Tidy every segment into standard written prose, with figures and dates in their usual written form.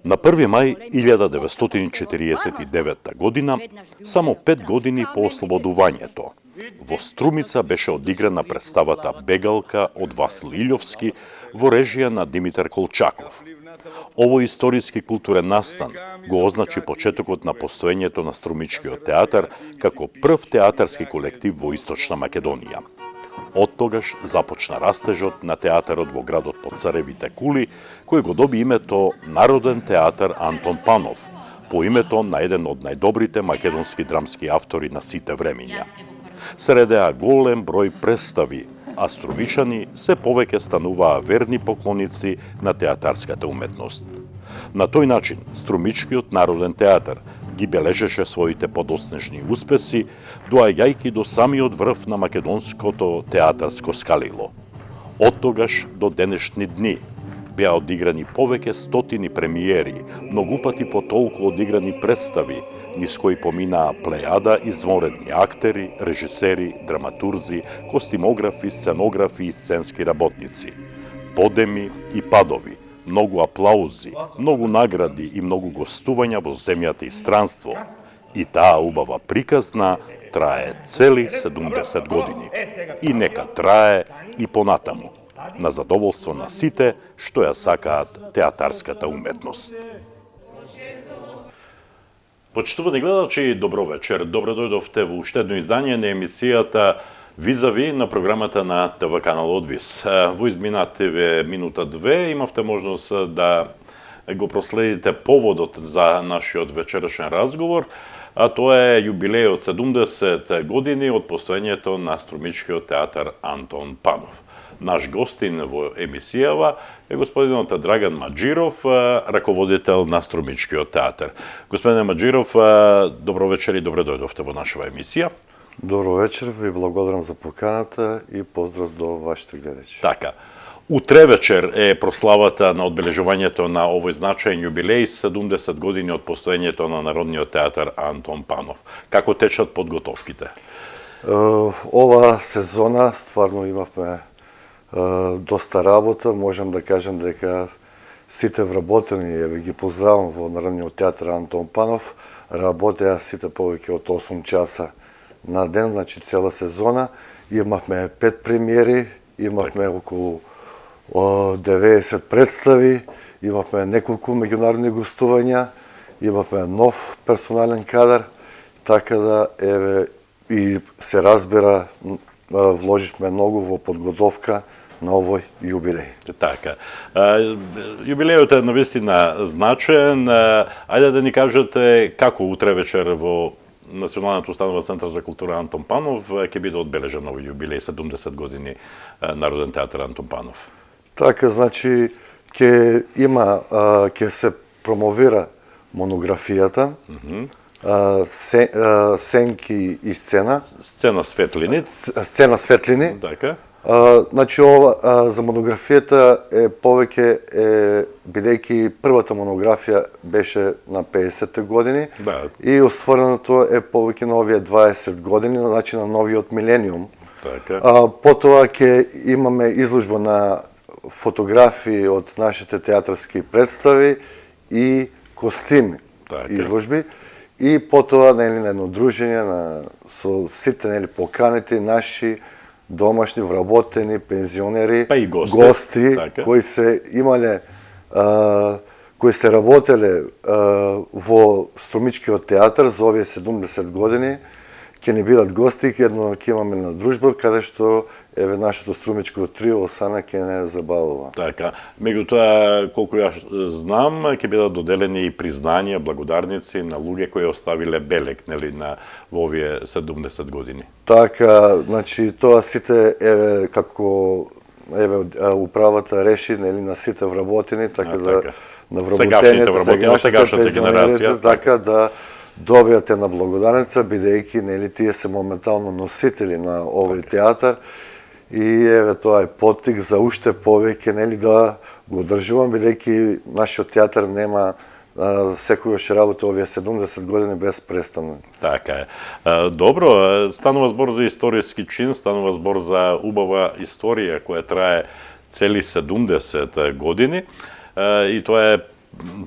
На 1. мај 1949 година, само 5 години по ослободувањето, во Струмица беше одиграна представата Бегалка од Васил Илјовски во режија на Димитар Колчаков. Овој историски културен настан го означи почетокот на постоењето на Струмичкиот театар како прв театарски колектив во Источна Македонија. Од тогаш започна растежот на театарот во градот под Царевите кули, кој го доби името Народен театар Антон Панов, по името на еден од најдобрите македонски драмски автори на сите времиња. Средеа голем број представи, а струмичани се повеќе стануваа верни поклоници на театарската уметност. На тој начин, Струмичкиот народен театар ги бележеше своите подоцнежни успеси, доаѓајќи до самиот врв на македонското театарско скалило. Од тогаш до денешни дни беа одиграни повеќе стотини премиери, многу пати по толку одиграни представи, низ кои поминаа плејада извонредни актери, режисери, драматурзи, костимографи, сценографи и сценски работници. Подеми и падови, многу аплаузи, многу награди и многу гостувања во земјата и странство. И таа убава приказна трае цели 70 години. И нека трае и понатаму, на задоволство на сите што ја сакаат театарската уметност. Почитувани гледачи, добро вечер. Добро дојдовте во уште едно издание на емисијата Визави на програмата на ТВ канал Одвис. Во изминативе минута-две имавте можност да го проследите поводот за нашиот вечерашен разговор, а тоа е јубилејот 70 години од постоењето на Струмичкиот театар Антон Панов. Наш гостин во емисијава е господинот Драган Маџиров, раководител на Струмичкиот театар. Господине Маџиров, добро вечер и добре дојдовте во нашава емисија. Добро вечер, ви благодарам за поканата и поздрав до вашите гледачи. Така. Утре вечер е прославата на одбележувањето на овој значаен јубилеј 70 години од постоењето на Народниот театар Антон Панов. Како течат подготовките? Ова сезона стварно имавме доста работа, можам да кажам дека сите вработени, еве ги поздравам во Народниот театар Антон Панов, работеа сите повеќе од 8 часа на ден, значи цела сезона. Имавме 5 премиери, имавме околу 90 представи, имавме неколку меѓународни гостувања, имавме нов персонален кадар, така да еве и се разбира вложивме многу во подготовка на овој јубилеј. Така. Јубилејот е навистина значаен. Ајде да ни кажете како утре вечер во Националната установа Центар за култура Антон Панов ќе биде одбележен овој јубилеј 70 години Народен театар Антон Панов. Така, значи ќе се промовира монографијата, сенки и сцена. Сцена светлини. Сцена светлини. Така. Значи ова за монографијата е повеќе бидејќи првата монографија беше на 50-те години, да. И осврнато е повеќе на овие 20 години, значи на новиот милениум. Така. Потоа ќе имаме изложба на фотографии од нашите театарски представи и костими, така. Изложби. И потоа на едно дружење со сите поканети наши домашни, вработени, пензионери, па и гости така. Кои се имале, кои се работеле во Струмичкиот театар за овие 70 години, ќе ни бидат гости, ќе имаме на дружба, каде што еве нашето струмичко трио Осана ќе не забавува. Така. Меѓутоа, колку ја знам, ќе бидат доделени и признања, благодарници на луѓе кои оставиле белег, нели, во овие 70 години. Така, значи тоа сите еве како управата реши, нели, на сите вработени, така да на вработените, сегашната генерација, така да добијате на благодарница, бидејќи нели тие се моментално носители на овој театар. И еве тоа е поттик за уште повеќе нели да го одржувам, бидејќи нашиот театар нема секојаш работа овие 70 години без престанување. Така е. Добро, станува збор за историски чин, станува збор за убава историја која трае цели 70 години и тоа е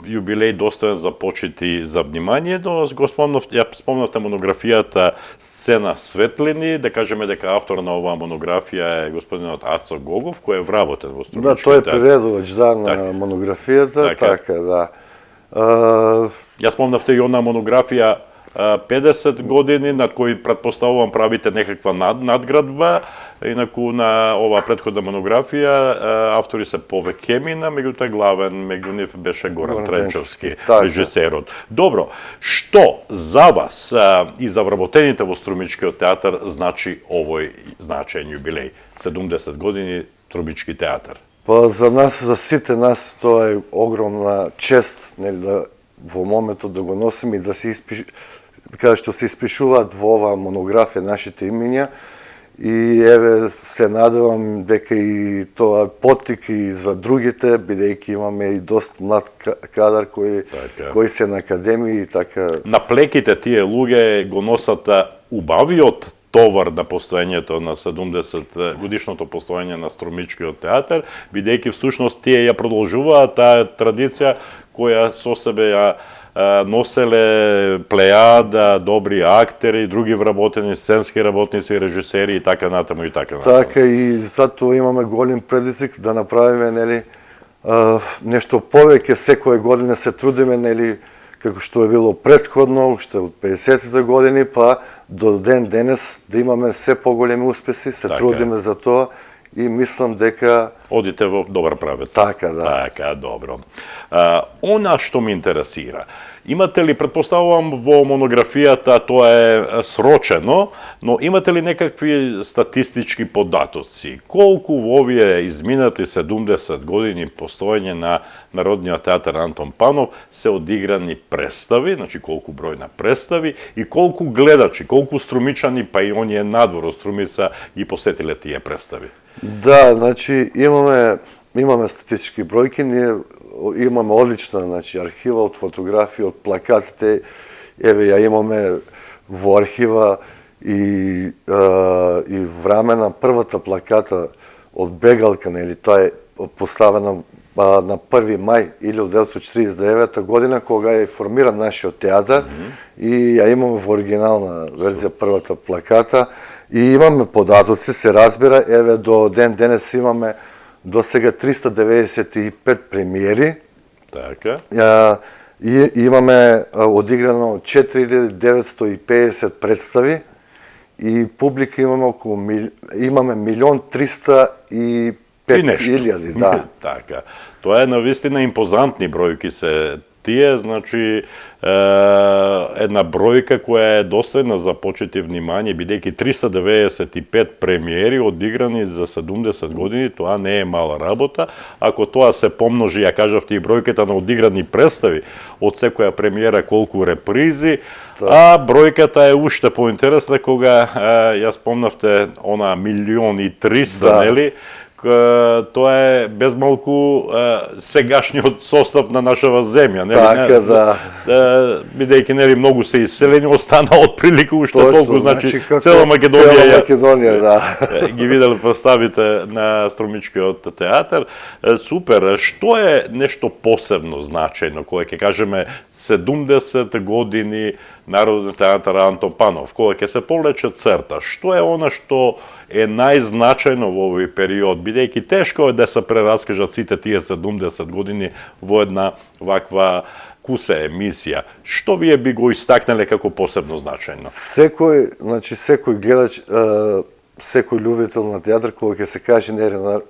јубилеј достоен за почит и за внимание, но ја спомнавте монографијата Сцена светлини, да кажеме дека автор на оваа монографија е господинот Ацо Гогов, кој е вработен во Струмички Да, тој е театар. приредувач, да, на монографијата, така, да. Ја спомнавте и она монографија 50 години, над кој претпоставувам правите некаква надградба, инаку на оваа претходна монографија автори се повеќе мина, меѓутоа главен меѓу нив беше Горан Тренчовски, така. режисерот. Добро, што за вас и за вработените во Струмичкиот театар значи овој значаен јубилеј? 70 години Струмички театар. Па за нас, за сите нас, тоа е огромна чест, нели, да во моментот да го носиме и да се каде што се испишуваат во оваа монографија нашите имиња, и еве се надевам дека и тоа поттик и за другите, бидејќи имаме и доста млад кадар кои се на академија и така. На плеките тие луѓе го носат убавиот товар на постоењето на 70 годишното постоење на Струмичкиот театар, бидејќи всушност тие ја продолжуваат таа традиција која со себе ја носеле плејада, добри актери, други вработени, сценски работници, режисери и така натаму и така натаму. Така и затоа имаме голем предизвик да направиме, нели, нешто повеќе, секоја година се трудиме, нели, како што е било претходно, уште од 50-те години, па до ден денес да имаме се поголеми успеси, се трудиме за тоа и мислам дека одите во добар правец. Така, да. Така, добро. Она што ме интересира, имате ли, претпоставувам во монографијата тоа е срочено, но имате ли некакви статистички податоци? Колку во овие изминати 70 години постоење на Народниот театар Антон Панов се одиграни представи, значи колку број на представи и колку гледачи, колку струмичани, па и оние надвор од Струмица ги посетиле тие представи? Да, значи имаме статистички бројки, ние имаме одлична, значи, архива од фотографии, од плакатите. Еве ја имаме во архива и време на првата плаката од Бегалка, нели, тоа е поставена на 1 мај 1949 година, кога е формиран нашиот театар, и ја имаме во оригинална верзија првата плаката. И имаме податоци, се разбира, еве до ден денес имаме до сега 395 премиери. Така. И имаме одиграно 4950 представи и публика имаме околу имаме 1.305.000, да. Така. Тоа е навистина импозантни бројки се тие, значи една бројка која е достојна за почит и внимание, бидејќи 395 премиери одиграни за 70 години, тоа не е мала работа. Ако тоа се помножи, ја кажавте и бројката на одиграни представи, од секоја премиера колку репризи, а бројката е уште поинтересна кога ја спомнавте она 1.300.000, нели? Тоа е безмалку сегашниот состав на нашава земја, нели? Така, да. Бидејќи нели многу се иселени, остана отприлика уште толку, значи цела Македонија, да. Ги виделе представите на Струмичкиот театар. Супер. Што е нешто посебно значајно кога ќе кажеме 70 години Народен театар Антон Панов, кога ќе се повлече црта? Што е она што е најзначајно во овој период, бидејќи тешко е да се прераскажат сите тие 70 години во една ваква кусе емисија. Што вие би го истакнале како посебно значајно? Секој гледач, секој љубител на театар, кога ќе се каже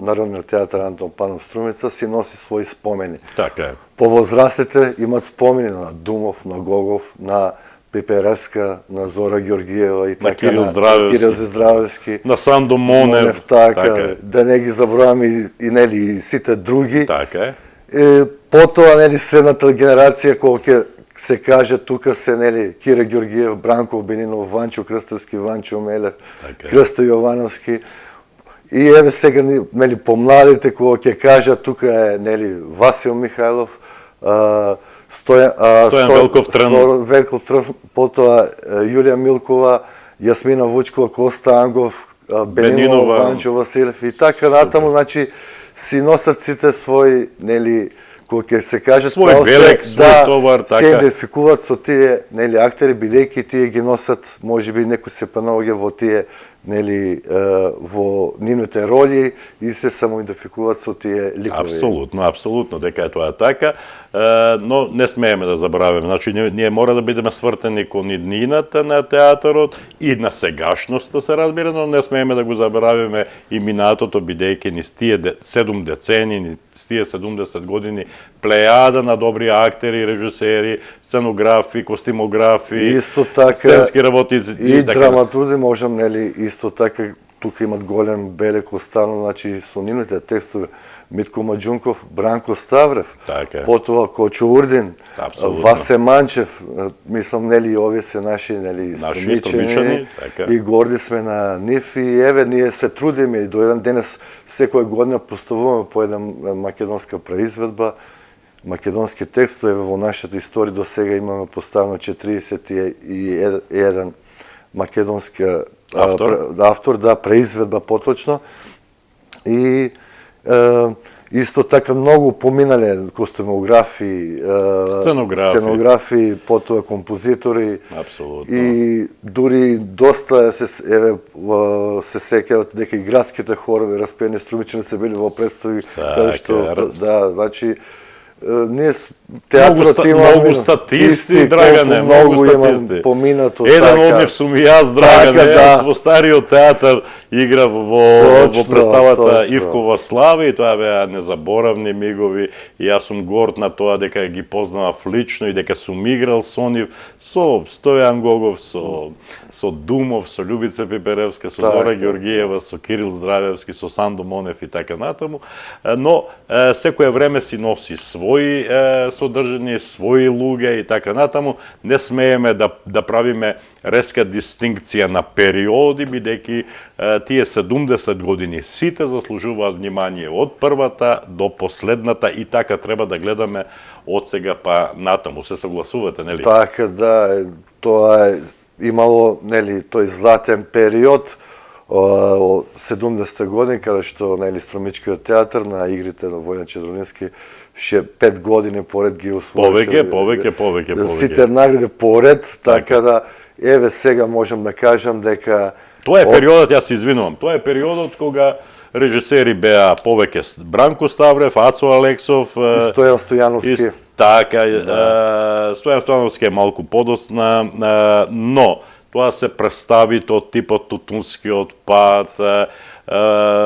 Народниот театар Антон Панов Струмица, си носи своји спомени. Така е. Повозрастите имат спомени на Думов, на Гогов, на Пиперевска, на Зора Ѓорѓиева и така, на Кирил Здравевски, на Сандо Монев, така, да не ги забраваме и нели сите други. Така е. Потоа нели средната генерација кога ќе се каже тука се нели Кире Ѓорѓиев, Бранко Бенинов, Ванчо Крстевски, Ванчо Мелев, Крсто Јовановски. И еве сега нели помладите кога ќе кажат тука е нели Васил Михајлов, Стојан Велков Трн, потоа Јулија Милкова, Јасмина Вучкова, Коста Ангов, Бенинова, Ванчо Василев и така натаму, значи си носат сите своји нели кога ќе се кажат Свој белег, свој товар, се така. идентификуваат со тие нели актери, бидејќи тие ги носат, можеби некој се понаоѓа во тие нели во нивните роли и се самоидентификуваат со тие ликови. Апсолутно, апсолутно дека е тоа така, но не смееме да забораваме. Значи ние мора да бидеме свртени кон иднината на театарот и на сегашноста се разбира, но не смееме да го забораваме и минатото, бидејќи низ тие 7 децени, низ тие 70 години плејада на добри актери, режисери, сценографи, костимографи, Исто така сценски работници и така. драматурзи можам нели исто така тука имат голем белег останал, значи со нивните текстови Митко Маđунков, Бранко Ставрев, така. Потоа Кочо Урдин, Васе Манчев, мислам нели овие се наши нели струмичани така. И горди сме на нив и еве ние се трудиме и до еден денес секоја година поставуваме по една македонска произведба, македонски текстови во нашата историја до сега имаме поставено 41 македонски автор, да, произведба поточно. И исто така многу поминале костюмографи, сценографи, потоа композитори. Апсолутно. И дури доста се сеќават дека и градските хорови распеени струмичани се били во представи каде што да, значи ние театрот има многу статисти, Драгане, многу статисти. Поминато еден од нив сум и јас, Драгане, јас во стариот театар играв во представата Ивкова слава и тоа беа незаборавни мигови и јас сум горд на тоа дека ги познавав лично и дека сум играл со нив, со Стојан Гогов, со Думов, со Љубица Пиперевска, со Дора Георгиева, со Кирил Здравевски, со Сандо Монев и така натаму, но секое време си носи своји содржини, своји луѓе и така натаму. Не смееме да правиме резка дистинкција на периоди, бидејќи тие 70 години сите заслужуваат внимание од првата до последната и така треба да гледаме од сега па натаму. Се согласувате, нели? Така, да, тоа е имало, нели, тој златен период од 70 години, каде што, нели, Струмичкиот театар на игрите на Војан Чедронински 5 години поред ги усвоише. Повеќе. Сите награди поред, така да, еве сега можам да кажам дека... Тоа е периодот, јас се извинувам, тоа е периодот кога режисери беа повеќе Бранко Ставрев, Ацо Алексов, Стојан Стојановски. Така, Стојан Стојановски е малку подосна, но тоа се представи од типот Тутунскиот пат,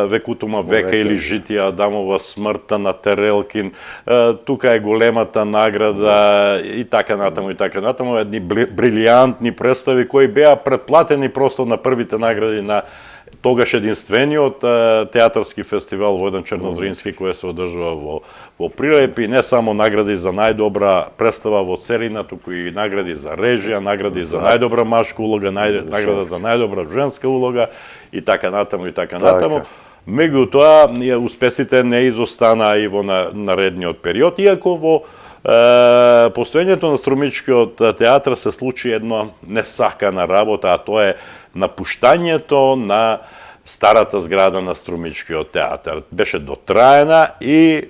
Векутума века или Житија Адамова, Смртта на Терелкин, тука е големата награда и така натаму, едни брилијантни представи кои беа претплатени просто на првите награди на тогаш единствениот театарски фестивал Војдан Чернодрински кој се одржува во Прилеп и не само награди за најдобра представа во целина, туку и награди за режија, награди за најдобра машка улога, награда за најдобра женска улога и така натаму. Меѓутоа, успесите не изостана и во наредниот период, иако во постоењето на Струмичкиот театар се случи едно несакана работа, а тоа е напуштањето на старата зграда на Струмичкиот театар. Беше дотраена и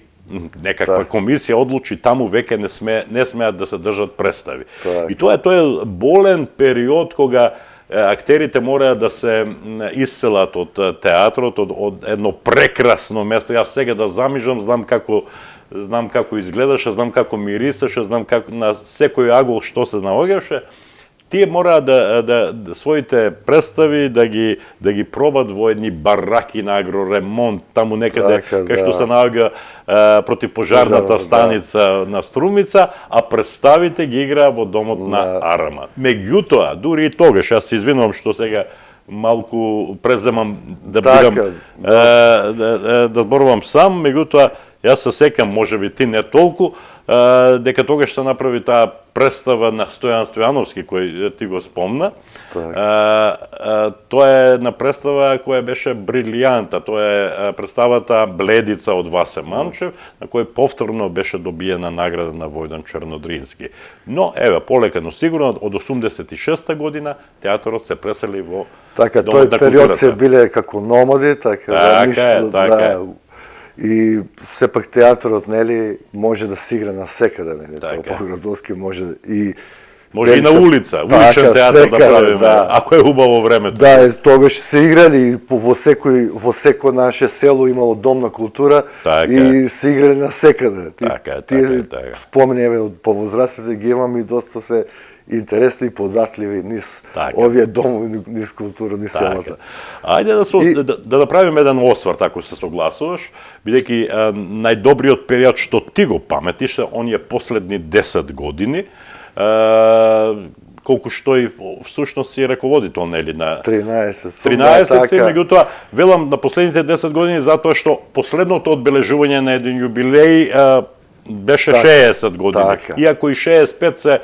некаква комисија одлучи таму веќе не смеат да се држат представи. И тоа е болен период кога актерите мораат да се исселат од театрот, од едно прекрасно место. Јас сега да замижам, знам како изгледаше, знам како мирисаше, знам како на секој агол што се наоѓаше. Тие мораат да своите представи да ги пробат во едни бараки на агроремонт, таму некаде кај што се наоѓа противпожарната станица на Струмица, а представите ги играа во домот на Арама. Меѓутоа, дури и тогаш, јас се извинувам што сега малку преземам да бидам да зборувам сам, меѓутоа јас се сеќам, можеби ти не толку, дека тогаш се направи таа представа на Стојан Стојановски, кој ти го спомна. Тоа е една представа која беше брилијанта. Тоа е представата Бледица од Васе Манчев, на кој повторно беше добиена награда на Војдан Чернодрински. Но, еве, полека, но сигурно, од 86-та година театарот се пресели во Домот на културата. Тој период се биле како номади, така. И сепак театарот, нели, може да се игра насекаде, нели, тоа Така. по-градовски може и Може и на улица, Така, уличен театар да секаде, правиме, да. ако е убаво времето. Да, тогаш се играли и во секој наше село имало дом на култура Така. и се играли насекаде. Така, Тие така. спомени, еве, од повозрастите ги имам и доста се интересни и податливи низ Така. овие домови, низ култура, низ селата. Ајде да направиме еден осврт, ако се согласуваш, бидејќи најдобриот период што ти го паметиш, оние последни 10 години, колку што и всушност си раководител, нели, на 13 13 си, меѓутоа, велам на последните 10 години, затоа што последното одбележување на еден јубилеј беше Така, 60 години. така. Иако и 65 се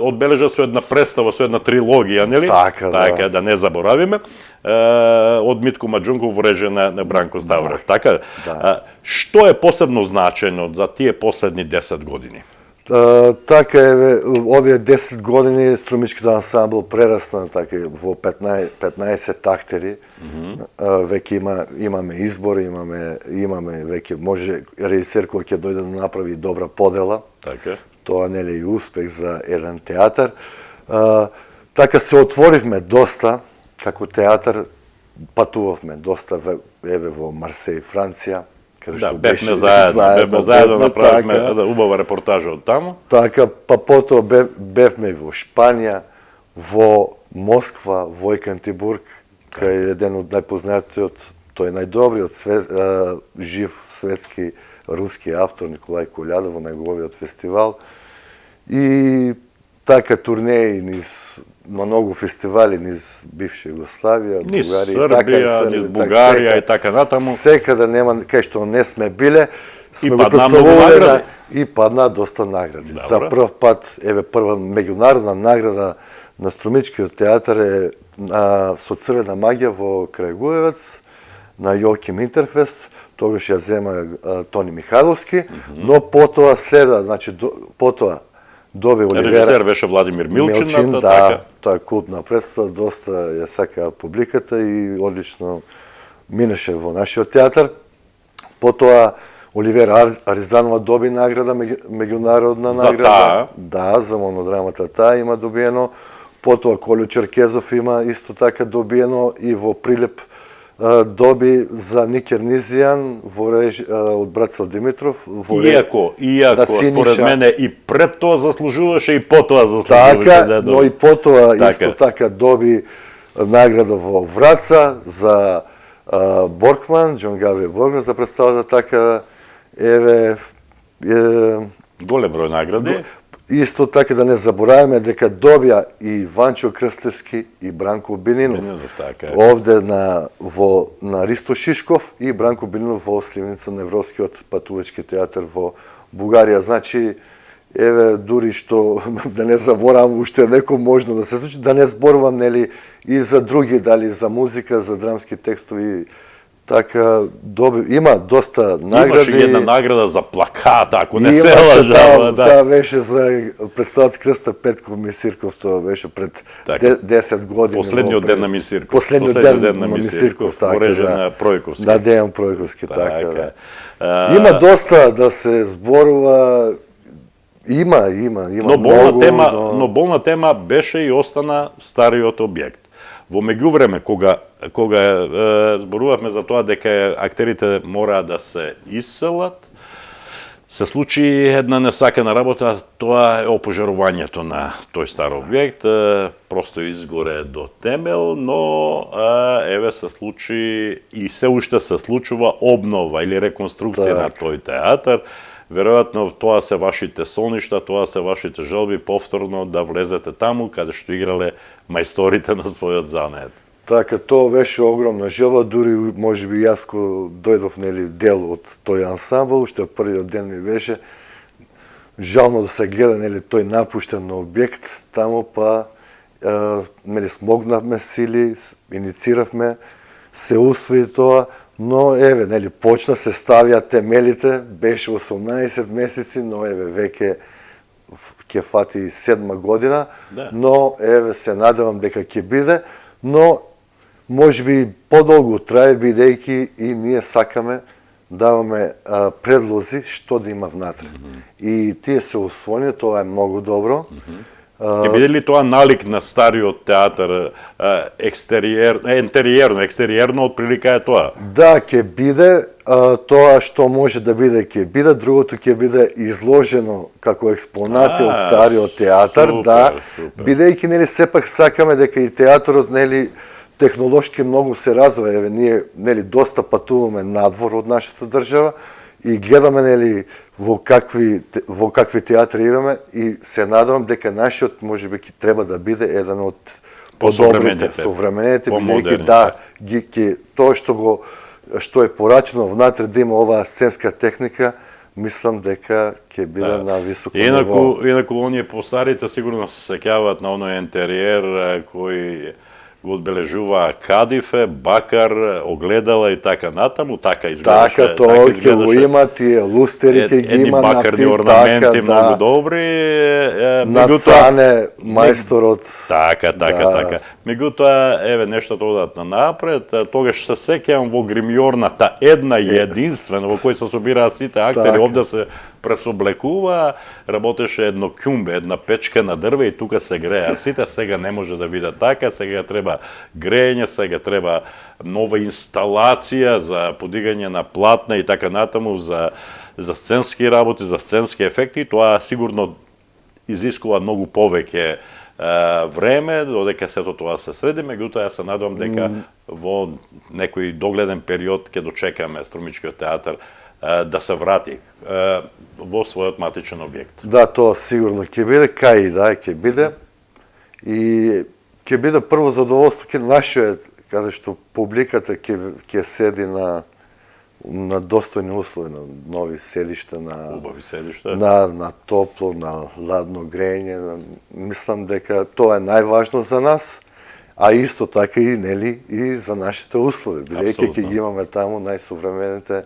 одбележа со една представа, со една трилогија, нели? Така, да. Да не заборавиме, од Митко Маџунков во режија на Бранко Ставров. Така, што е посебно значајно за тие последни 10 години? Така еве, овие 10 години струмичкиот ансамбл прерасна така во 15 актери. Веќе имаме избор, имаме веќе може режисер кој ќе дојде да направи добра подела. Така. Тоа нели е успех за еден театар. Така се отворивме доста како театар, патувавме доста еве во Марсеј, Франција. Да, бевме заедно, направивме убава репортажа од таму. Така, па потоа бевме во Шпанија, во Москва, во Екатинбург, кај еден од најпознатиот, тој најдобриот жив светски руски автор Николај Колјадов во неговиот фестивал. И така турнеи низ многу фестивали низ бивша Југославија, низ Бугарија, Србија, низ Бугарија и така натаму. Секаде нема кај што не сме биле, сме го падна многу представувале награди. и падна доста награди. Добро. За прв пат, еве прва меѓународна награда на Струмичкиот театар е со Црвена магија во Крајгуевец на Јоким Интерфест, тогаш ја зема Тони Михайловски, но потоа следа, значи потоа доби Оливера. Режисер беше Владимир Милчин, да, така. тоа е култна представа, доста ја сака публиката и одлично минеше во нашиот театар. Потоа Оливера Аризанова доби награда, меѓународна За награда. таа? Да, за монодрамата таа има добиено. Потоа Колјо Черкезов има исто така добиено и во Прилеп доби за Никер Низијан од Братсел Димитров. Иако според мене и пред тоа заслужуваше и потоа заслужуваше. Така, но и потоа исто така доби награда во Враца за Боркман, Џон Габриел Боркман за представата така еве голем број награди. Исто така да не забораваме дека добија и Ванчо Крстевски и Бранко Бининов. Така. Овде на Ристо Шишков и Бранко Бининов во Сливница на Европскиот патувачки театар во Бугарија. Значи, еве, дури што да не заборавам уште некој можно да се случи, да не зборувам нели и за други, дали за музика, за драмски текстови. Така, има доста награди. Имаше една награда за плакат, ако не се лажам. Да, беше за представата Крста Петков Мисирков, тоа беше пред 10 години. Последниот ден на Мисирков. Последниот ден на Мисирков, така, во режија на Пројковски. Да, Дејан Пројковски, така, да. Има доста да се зборува, има многу. Но болна тема беше и остана стариот објект. Во меѓувреме, кога зборувавме за тоа дека актерите мора да се исселат, се случи една несакана работа, тоа е опожарувањето на тој стар објект, просто изгоре до темел, но еве се случи и се уште се случува обнова или реконструкција на тој театар. Веројатно тоа се вашите соништа, тоа се вашите желби повторно да влезете таму каде што играле мајсторите на својот занет. Така, тоа беше огромна желба, дури можеби јас ко дојдов нели дел од тој ансамбл, уште првиот ден ми беше жално да се гледа нели тој напуштен објект таму, па нели смогнавме сили, иницииравме, се усвои тоа. Но еве, нели, почна се ставија темелите, беше 18 месеци, но еве, веќе ќе фати 7 година, но еве се надевам дека ќе биде, но можеби подолго трае, бидејќи и ние сакаме даваме предлози што да има внатре. И тие се усвоени, тоа е многу добро. Ќе биде ли тоа налик на стариот театар, екстериерно отприлика е тоа? Да, ќе биде тоа што може да биде, ќе биде, другото ќе биде изложено како експонати од стариот театар, супер, да, супер. бидејќи нели сепак сакаме дека и театарот нели технолошки многу се развива, еве ние нели доста патуваме надвор од нашата држава и гледаме нели во какви театри идеме и се надевам дека нашиот можеби ќе треба да биде еден од подобрите, современите, бидејќи да, тоа што е порачено внатре да има оваа сценска техника, мислам дека ќе биде на високо ниво. Инаку оние постарите сигурно се сеќаваат на оној интериер кој го одбележува кадифе, бакар, огледала и така натаму, така изгледаше. Така, тоа ќе го има, тие лустери ќе ги има на бакарни орнаменти многу добри. Нацане мајсторот. Така. Меѓутоа, еве, нештото одат на напред, тогаш се сеќавам во гримјорната една единствена, во кој се собираат сите актери, овде се пресоблекува, работеше едно кјумбе, една печка на дрве и тука се грее. А сите сега не може да биде така, сега треба греење, сега треба нова инсталација за подигање на платна и така натаму за сценски работи, за сценски ефекти. Тоа сигурно изискува многу повеќе време, додека сето тоа се среди, меѓутоа јас се надевам дека во некој догледен период ќе дочекаме Струмичкиот театар да се врати во својот матичен објект. Да, тоа сигурно ќе биде, кај и да, ќе биде. И ќе биде прво задоволство ќе нашиот, каде што публиката ќе седи на достојни услови, на нови седишта, убави седишта, на топло, на ладно грење. Мислам дека тоа е најважно за нас, а исто така и нели и за нашите услови, бидејќи ќе ги имаме таму најсовремените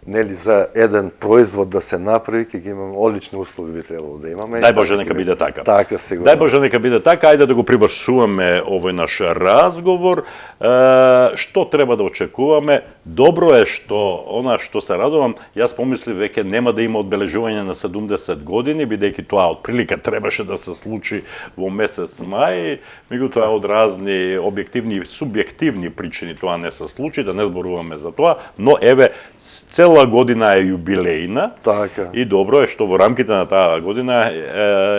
нели за еден производ да се направи, ќе ги имаме одлични услови би требало да имаме. Дај Боже нека биде така. Така сигурно. Дај Боже нека биде така. Ајде да го привршуваме овој наш разговор. Што треба да очекуваме? Добро е што се радувам, јас помислив веќе нема да има одбележување на 70 години, бидејќи тоа отприлика требаше да се случи во месец мај, меѓутоа од разни објективни и субјективни причини тоа не се случи, да не зборуваме за тоа, но еве цела година е јубилејна. Така. И добро е што во рамките на таа година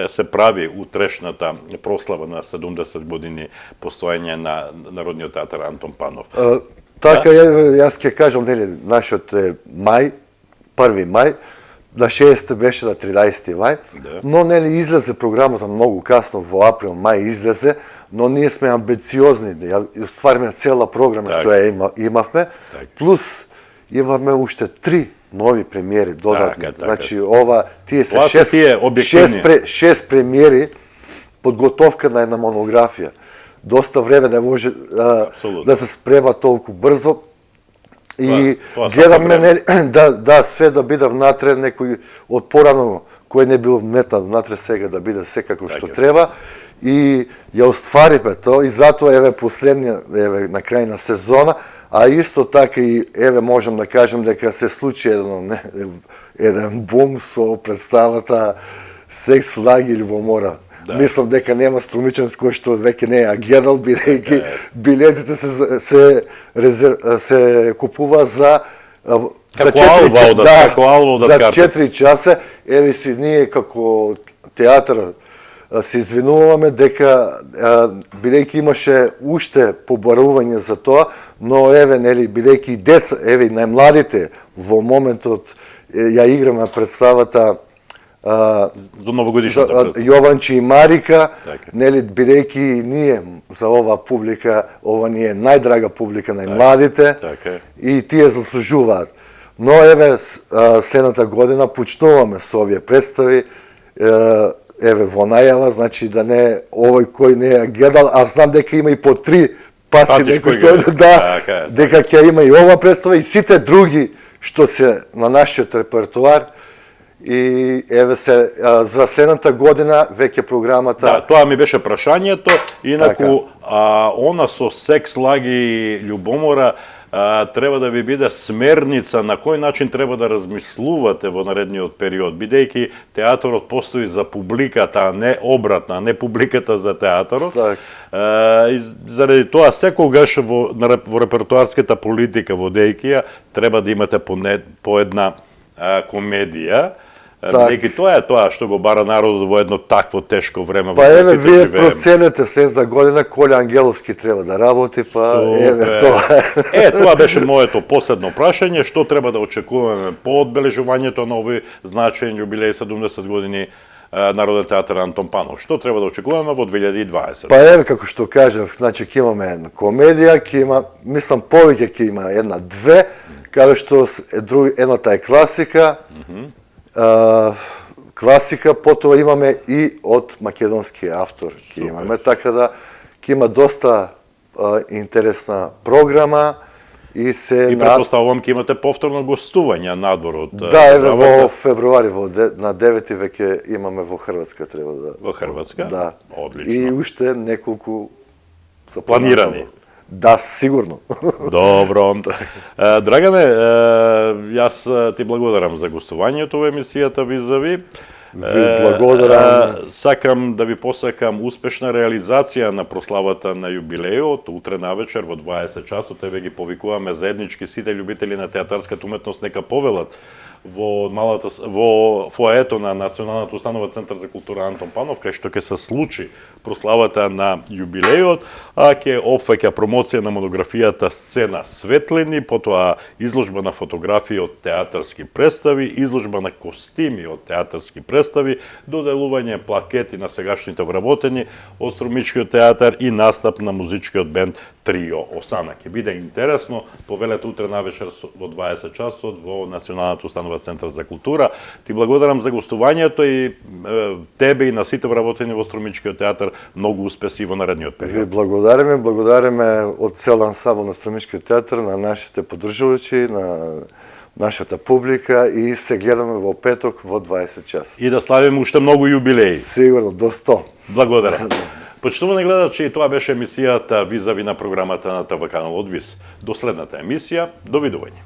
се прави утрешната прослава на 70 години постоење на Народниот театар Антон Панов. Така, јас ќе кажам, нели, нашиот е мај, 1 мај, на 6 беше на 13 мај, но нели излезе програмата многу касно, во април, мај излезе, но ние сме амбициозни, ствариме цела програма што ја имавме, плюс имаме уште 3 нови премиери додатни. Значи, тие се 6 премиери, подготовка на една монографија. Доста време не може да се спрема толку брзо. И гледаме да све да биде внатре, некој од порано кој не бил вметнат внатре, сега да биде секако што треба. И ја остваривме тоа и затоа еве последниот на крај на сезона, а исто така и еве можам да кажам дека се случи еден бум со представата Секс, лаги и љубомора. Мислам дека нема струмичен кој што веќе не ја гледал, бидејќи билетите се купува за 4 часа. Еве си ние како театар се извинуваме дека бидејќи имаше уште побарување за тоа, но еве нели бидејќи и деца, еве и најмладите во моментот ја играме представата до новогодишната Јованче и Марика, нели бидејќи ние за ова публика, ова ни е најдрага публика, најмладите, и тие заслужуваат. Но еве следната година почнуваме со овие представи, еве во најава, значи да не овој кој не ја гледал, а знам дека има и по 3 пати некој што дека ќе има и ова представа и сите други што се на нашиот репертуар. И еве се за следната година веќе програмата. Да, тоа ми беше прашањето. Инаку она со Секс, лаги и љубомора треба да ви биде смерница на кој начин треба да размислувате во наредниот период, бидејќи театарот постои за публиката, а не обратно, а не публиката за театарот. Так. И заради тоа секогаш во репертуарската политика водејќи ја треба да имате по една комедија. Бидејќи тоа е тоа што го бара народот во едно такво тешко време. Па еве, вие проценете следната година Коля Ангеловски треба да работи, па еве тоа. Тоа беше моето последно прашање, што треба да очекуваме по одбележувањето на овој значаен јубилеј 70 години Народен театар Антон Панов. Што треба да очекуваме во 2020? Па еве, како што кажав, значи ќе имаме една комедија, ќе има, мислам повеќе ќе има една-две, каде што едната е класика, класика, потоа имаме и од македонски автор ќе имаме, така да ќе има доста интересна програма и се и претпоставувам ќе имате повторно гостување надвор од Да, еве во февруари на 9 веќе имаме во Хрватска треба да. Во Хрватска? Да. Одлично. И уште неколку планирани. Да, сигурно. Добро. Драгане, јас ти благодарам за гостувањето во емисијата Визави. Ви благодарам. Сакам да ви посакам успешна реализација на прославата на јубилејот. Утре навечер во 20 часот еве ги повикуваме заеднички сите љубители на театарската уметност нека повелат во фоето на Националната установа Центар за култура Антон Панов, кај што ќе се случи прославата на јубилејот, а ќе опфаќа промоција на монографијата Сцена светлини, потоа изложба на фотографии од театарски представи, изложба на костими од театарски представи, доделување плакети на сегашните вработени од Струмичкиот театар и настап на музичкиот бенд Трио Осана. Ќе биде интересно, повелете утре навечер во 20 часот во Националната установа Центар за култура. Ти благодарам за гостувањето и тебе и на сите вработени во Струмичкиот театар многу успеси во наредниот период. Ви благодариме од цел ансамбл на Струмичкиот театар, на нашите поддржувачи, на нашата публика и се гледаме во петок во 20 часа. И да славиме уште многу јубилеи. Сигурно, до 100. Благодарам. Почитувани гледачи, тоа беше емисијата Визави на програмата на ТВ канал Одвис. До следната емисија, довидување.